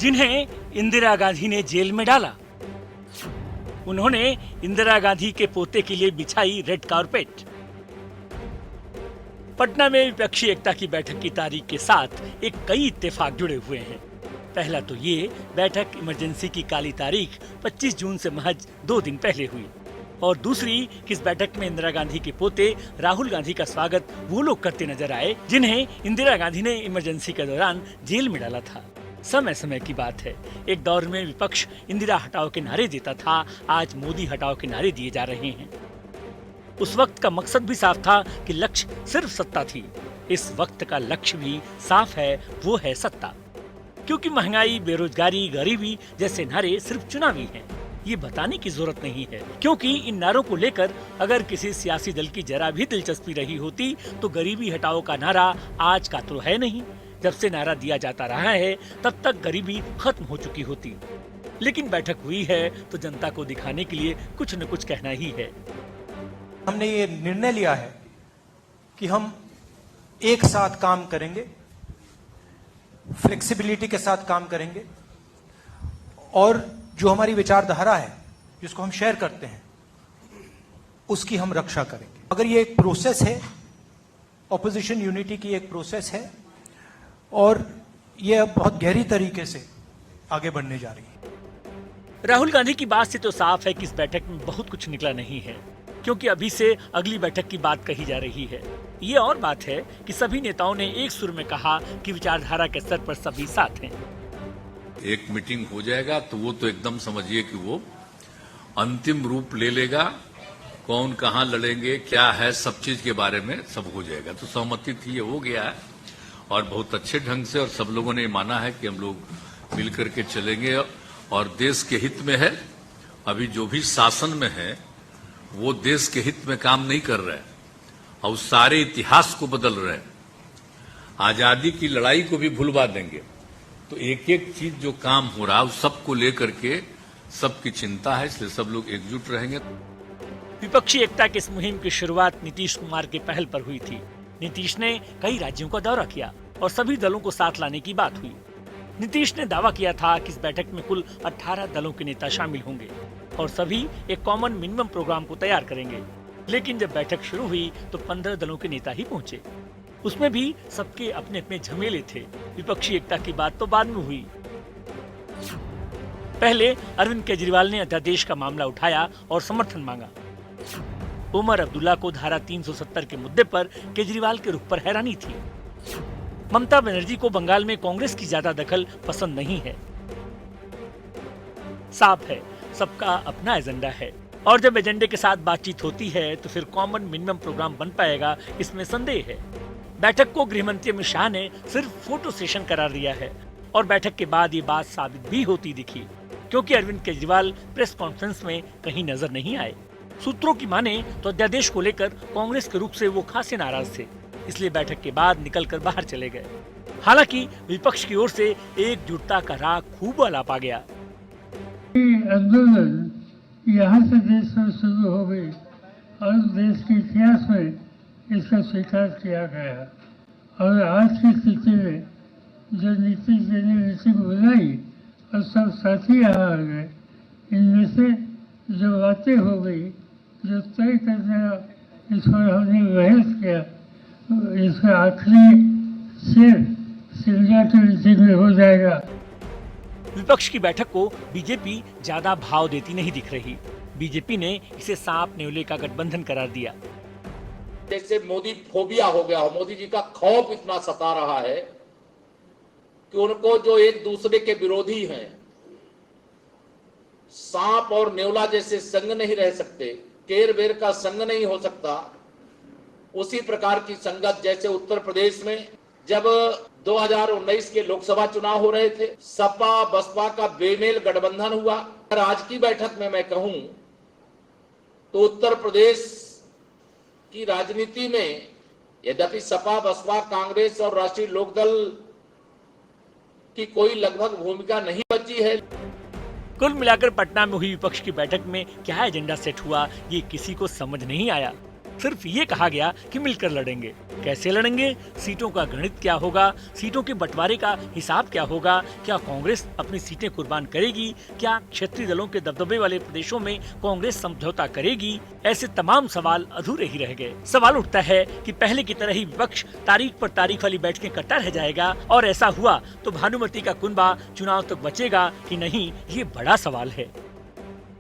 जिन्हें इंदिरा गांधी ने जेल में डाला। उन्होंने इंदिरा गांधी के पोते के लिए बिछाई रेड कारपेट। पटना में विपक्षी एकता की बैठक की तारीख के साथ एक कई इत्तेफाक जुड़े हुए हैं। पहला तो ये बैठक इमरजेंसी की काली तारीख 25 जून से महज 2 दिन पहले हुई, और दूसरी कि इस बैठक में इंदिरा गांधी के पोते राहुल गांधी का स्वागत वो लोग करते नजर आए जिन्हें इंदिरा गांधी ने इमरजेंसी के दौरान जेल में डाला था। समय समय की बात है, एक दौर में विपक्ष इंदिरा हटाओ के नारे देता था, आज मोदी हटाओ के नारे दिए जा रहे हैं। उस वक्त का मकसद भी साफ था कि लक्ष्य सिर्फ सत्ता थी। इस वक्त का लक्ष्य भी साफ है, वो है सत्ता। क्योंकि महंगाई, बेरोजगारी, गरीबी जैसे नारे सिर्फ चुनावी हैं। ये बताने की जरूरत नहीं है, क्योंकि इन नारों को लेकर अगर किसी सियासी दल की जरा भी दिलचस्पी रही होती तो गरीबी हटाओ का नारा आज का तो है नहीं। जब से नारा दिया जाता रहा है तब तक गरीबी खत्म हो चुकी होती। लेकिन बैठक हुई है तो जनता को दिखाने के लिए कुछ न कुछ कहना ही है। हमने ये निर्णय लिया है कि हम एक साथ काम करेंगे, फ्लेक्सिबिलिटी के साथ काम करेंगे, और जो हमारी विचारधारा है जिसको हम शेयर करते हैं उसकी हम रक्षा करेंगे। अगर ये एक प्रोसेस है, ऑपोजिशन यूनिटी की एक प्रोसेस है, और ये अब बहुत गहरी तरीके से आगे बढ़ने जा रही है। राहुल गांधी की बात से तो साफ है कि इस बैठक में बहुत कुछ निकला नहीं है, क्योंकि अभी से अगली बैठक की बात कही जा रही है। ये और बात है कि सभी नेताओं ने एक सुर में कहा कि विचारधारा के स्तर पर सभी साथ हैं। एक मीटिंग हो जाएगा तो वो तो एकदम समझिए कि वो अंतिम रूप ले लेगा। कौन कहाँ लड़ेंगे, क्या है, सब चीज के बारे में सब हो जाएगा। तो सहमति थी, ये हो गया है, और बहुत अच्छे ढंग से, और सब लोगों ने माना है कि हम लोग मिल करके चलेंगे और देश के हित में है। अभी जो भी शासन में है वो देश के हित में काम नहीं कर रहे हैं और सारे इतिहास को बदल रहे हैं। आजादी की लड़ाई को भी भुलवा देंगे। तो एक एक चीज जो काम हो रहा है उस सबको लेकर के सबकी चिंता है, इसलिए सब लोग एकजुट रहेंगे। विपक्षी एकता की इस मुहिम की शुरुआत नीतीश कुमार के पहल पर हुई थी। नीतीश ने कई राज्यों का दौरा किया और सभी दलों को साथ लाने की बात हुई। नीतीश ने दावा किया था कि इस बैठक में कुल 18 दलों के नेता शामिल होंगे और सभी एक कॉमन मिनिमम प्रोग्राम को तैयार करेंगे। लेकिन जब बैठक शुरू हुई तो 15 दलों के नेता ही पहुंचे। उसमें भी सबके अपने अपने झमेले थे। विपक्षी एकता की बात तो बाद में हुई। पहले अरविंद केजरीवाल ने अध्यादेश का मामला उठाया और समर्थन मांगा। उमर अब्दुल्ला को धारा 370 के मुद्दे पर केजरीवाल के रुख पर हैरानी थी। ममता बनर्जी को बंगाल में कांग्रेस की ज्यादा दखल पसंद नहीं है। साफ है, सबका अपना एजेंडा है, और जब एजेंडे के साथ बातचीत होती है तो फिर कॉमन मिनिमम प्रोग्राम बन पाएगा, इसमें संदेह है। बैठक को गृहमंत्री अमित शाह ने सिर्फ फोटो सेशन करार दिया है, और बैठक के बाद ये बात साबित भी होती दिखी, क्योंकि अरविंद केजरीवाल प्रेस कॉन्फ्रेंस में कहीं नजर नहीं आए। सूत्रों की माने तो अध्यादेश को लेकर कांग्रेस के रुख से वो खासे नाराज थे, इसलिए बैठक के बाद निकलकर बाहर चले गए। हालांकि विपक्ष की ओर से एकजुटता का राग खूब अलापा गया। आंदोलन यहाँ से देश में शुरू हो गई और देश के इतिहास में इसका स्वीकार किया गया, और आज की स्थिति में जो नीति को बुलाई और सब साथी यहाँ आ गए, इनमें से जो बातें हो गई, जो तय करने का इस पर हमने बहस किया, इसका आखिरी सिरजा की मीटिंग में हो जाएगा। विपक्ष की बैठक को बीजेपी ज्यादा भाव देती नहीं दिख रही। बीजेपी ने इसे सांप नेवले का गठबंधन करार दिया। जैसे मोदी फोबिया हो गया हो, मोदी जी का खौफ इतना सता रहा है कि उनको जो एक दूसरे के विरोधी हैं, सांप और नेवला जैसे संग नहीं रह सकते, केर बेर का संग नहीं हो सकता, उसी प्रकार की संगत जैसे उत्तर प्रदेश में जब 2019 के लोकसभा चुनाव हो रहे थे, सपा बसपा का बेमेल गठबंधन हुआ। आज की बैठक में मैं कहूं तो उत्तर प्रदेश की राजनीति में यद्यपि सपा बसपा कांग्रेस और राष्ट्रीय लोकदल की कोई लगभग भूमिका नहीं बची है। कुल मिलाकर पटना में हुई विपक्ष की बैठक में क्या एजेंडा सेट हुआ, ये किसी को समझ नहीं आया। सिर्फ ये कहा गया कि मिलकर लड़ेंगे। कैसे लड़ेंगे, सीटों का गणित क्या होगा, सीटों के बंटवारे का हिसाब क्या होगा, क्या कांग्रेस अपनी सीटें कुर्बान करेगी, क्या क्षेत्रीय दलों के दबदबे वाले प्रदेशों में कांग्रेस समझौता करेगी, ऐसे तमाम सवाल अधूरे ही रह गए। सवाल उठता है कि पहले की तरह ही विपक्ष तारीख पर तारीख वाली बैठकें करता रह जाएगा, और ऐसा हुआ तो भानुमति का कुनबा चुनाव तक बचेगा कि नहीं, ये बड़ा सवाल है।